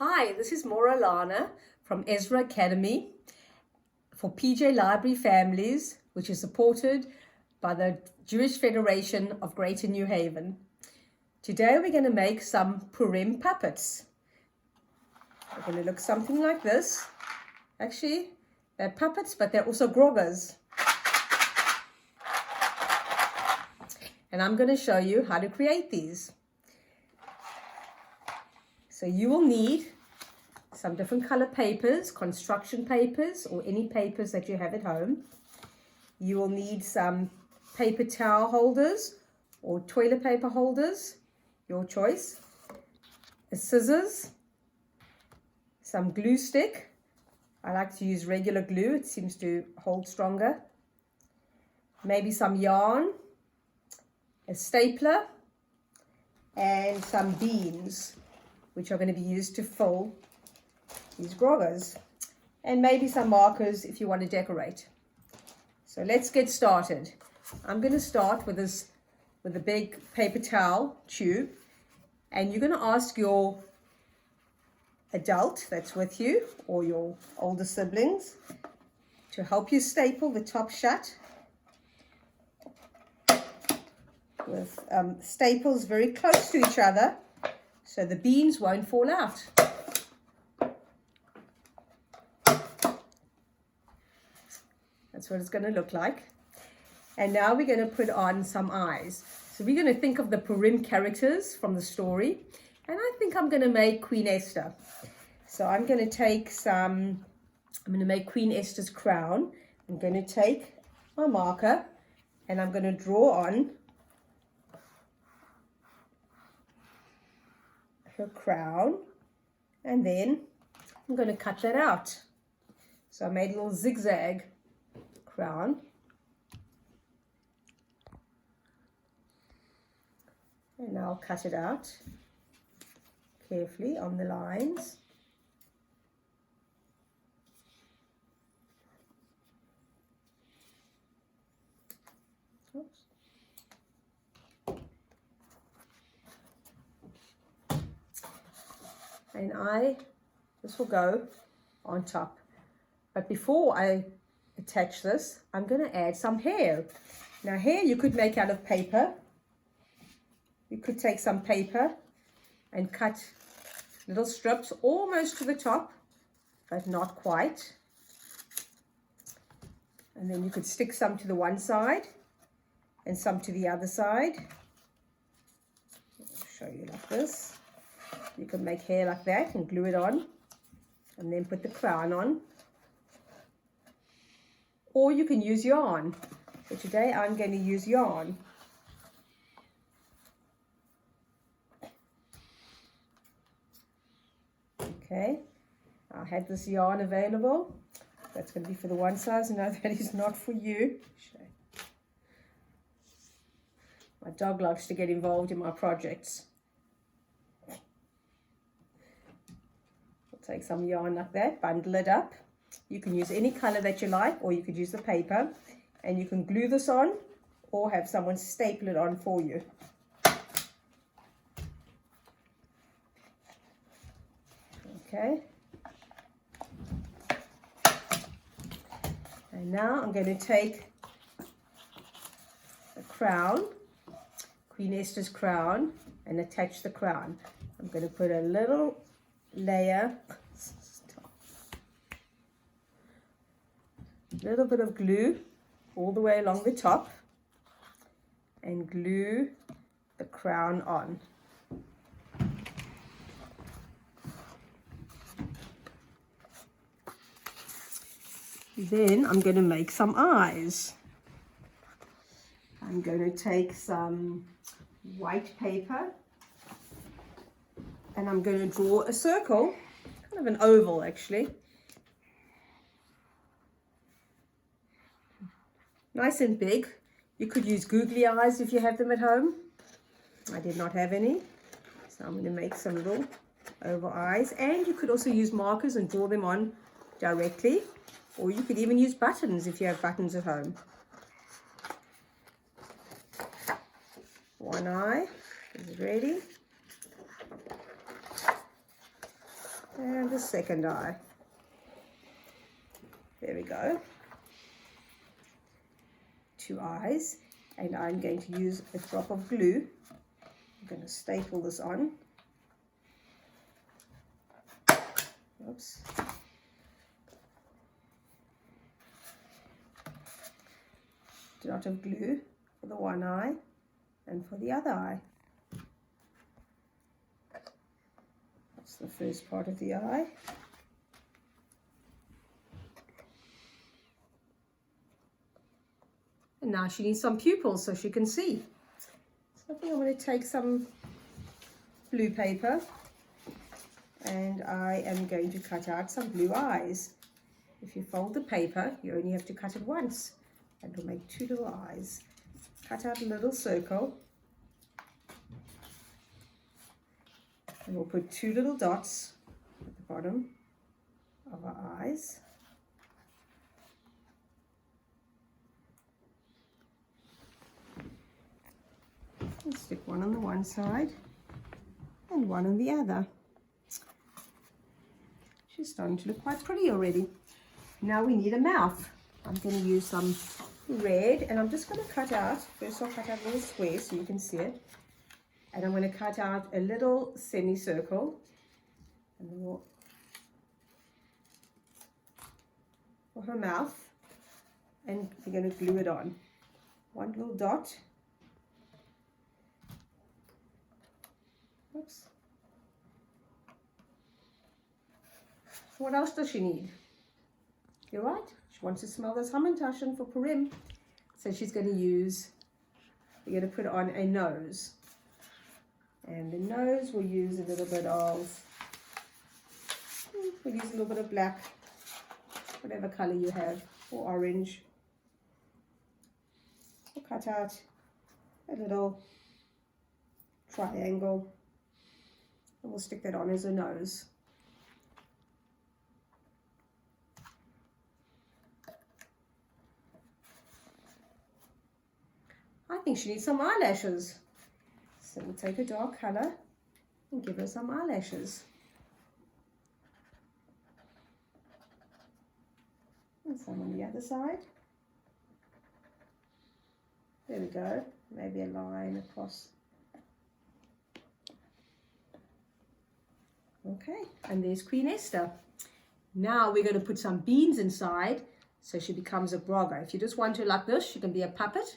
Hi, this is Morah Lana from Ezra Academy for PJ Library Families, which is supported by the Jewish Federation of Greater New Haven. Today we're going to make some Purim puppets. They're going to look something like this. Actually, they're puppets, but they're also Groggers. And I'm going to show you how to create these. So you will need some different color papers, construction papers, or any papers that you have at home. You will need some paper towel holders or toilet paper holders, your choice. Scissors, some glue stick. I like to use regular glue, it seems to hold stronger. Maybe some yarn, a stapler, and some beans, which are going to be used to fill these Groggers, and maybe some markers if you want to decorate. So let's get started. I'm going to start with a big paper towel tube, and you're going to ask your adult that's with you or your older siblings to help you staple the top shut with staples very close to each other, so the beans won't fall out. That's what it's going to look like. And now we're going to put on some eyes. So we're going to think of the Purim characters from the story. And I think I'm going to make Queen Esther. So I'm going to make Queen Esther's crown. I'm going to take my marker and I'm going to draw on her crown, and then I'm going to cut that out. So I made a little zigzag crown, and now I'll cut it out carefully on the lines. Oops. And this will go on top. But before I attach this, I'm going to add some hair. Now hair you could make out of paper. You could take some paper and cut little strips almost to the top, but not quite. And then you could stick some to the one side and some to the other side. I'll show you like this. You can make hair like that and glue it on and then put the crown on. Or you can use yarn. So today I'm going to use yarn. Okay, I had this yarn available. That's going to be for the one size. No, that is not for you. My dog likes to get involved in my projects. Take some yarn like that, bundle it up. You can use any color that you like, or you could use the paper, and you can glue this on or have someone staple it on for you. Okay. And now I'm going to take the crown, Queen Esther's crown, and attach the crown. I'm going to put a little layer, a little bit of glue all the way along the top, and glue the crown on. Then I'm going to make some eyes. I'm going to take some white paper and I'm going to draw a circle, kind of an oval actually. Nice and big. You could use googly eyes if you have them at home. I did not have any. So I'm going to make some little oval eyes. And you could also use markers and draw them on directly. Or you could even use buttons if you have buttons at home. One eye is ready. And the second eye. There we go. 2 eyes. And I'm going to use a drop of glue. I'm going to staple this on. Oops. Dot of glue for the one eye and for the other eye. That's the first part of the eye. And now she needs some pupils so she can see. So I think I'm going to take some blue paper and I am going to cut out some blue eyes. If you fold the paper, you only have to cut it once. And we'll make 2 little eyes. Cut out a little circle. And we'll put 2 little dots at the bottom of our eyes. And stick one on the one side and one on the other. She's starting to look quite pretty already. Now we need a mouth. I'm going to use some red and I'm just going to cut out, first I'll cut out a little square so you can see it. And I'm going to cut out a little semicircle. And then we'll, for her mouth. And we're going to glue it on. One little dot. Oops. What else does she need? You're right. She wants to smell this Hamantaschen for Purim. So she's going to use, we're going to put on a nose. And the nose, we'll use a little bit of, we'll use a little bit of black, whatever color you have, or orange. We'll cut out a little triangle. And we'll stick that on as a nose. I think she needs some eyelashes. So we'll take a dark color and give her some eyelashes. And some on the other side. There we go. Maybe a line across. Okay, and there's Queen Esther. Now we're going to put some beans inside so she becomes a Grogger. If you just want her like this, she can be a puppet.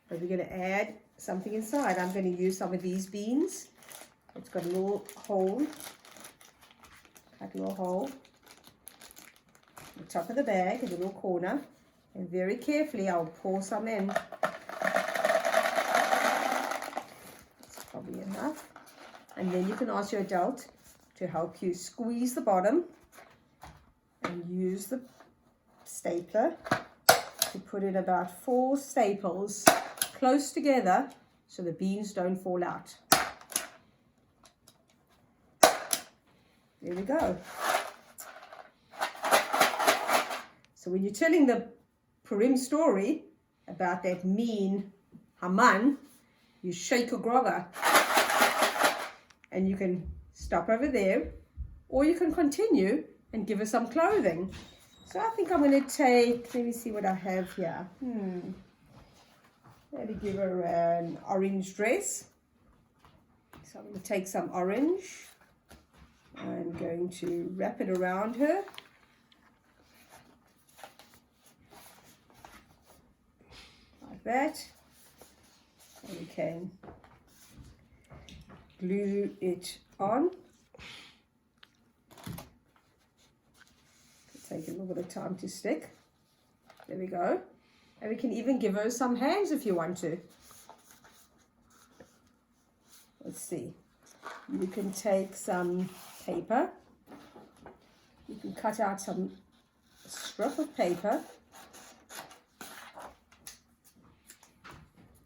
But we're going to add something inside. I'm going to use some of these beans. It's got a little hole. Cut a little hole. The top of the bag, in the little corner. And very carefully, I'll pour some in. That's probably enough. And then you can ask your adult to help you squeeze the bottom. And use the stapler to put in about 4 staples close together so the beans don't fall out. There we go. So when you're telling the Purim story about that mean Haman, you shake a Grogger. And you can stop over there, or you can continue and give her some clothing. So I think I'm going to take, let me see what I have here. Maybe give her an orange dress. So I'm going to take some orange. I'm going to wrap it around her. Like that. And we can glue it on. Take a little bit of time to stick. There we go. And we can even give her some hands if you want to. Let's see. You can take some paper. You can cut out some strip of paper.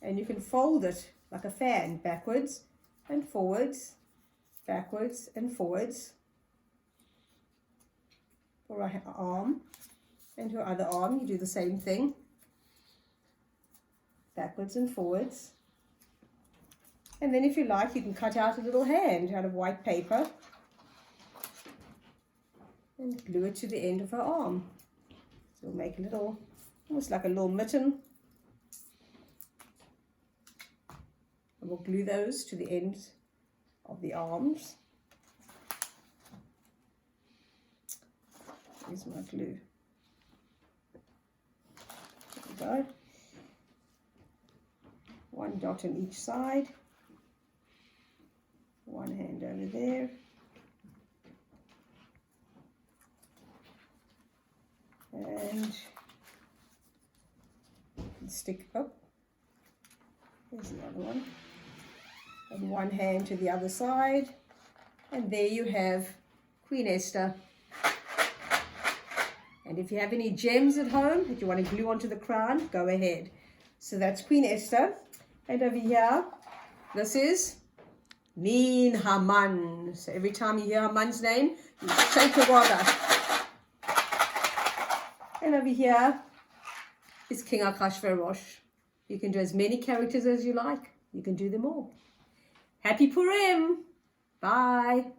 And you can fold it like a fan, backwards and forwards, backwards and forwards. For her arm and her other arm, you do the same thing. Backwards and forwards. And then if you like, you can cut out a little hand out of white paper. and glue it to the end of her arm. So we'll make a little, almost like a little mitten. And we'll glue those to the ends of the arms. Here's my glue. There we go. One dot on each side. One hand over there. And stick up. Here's the other one. And one hand to the other side. And there you have Queen Esther. And if you have any gems at home that you want to glue onto the crown, go ahead. So that's Queen Esther. And over here, this is Min Haman. So every time you hear Haman's name, you shake your Grogger. And over here is King Achashverosh. You can do as many characters as you like. You can do them all. Happy Purim! Bye!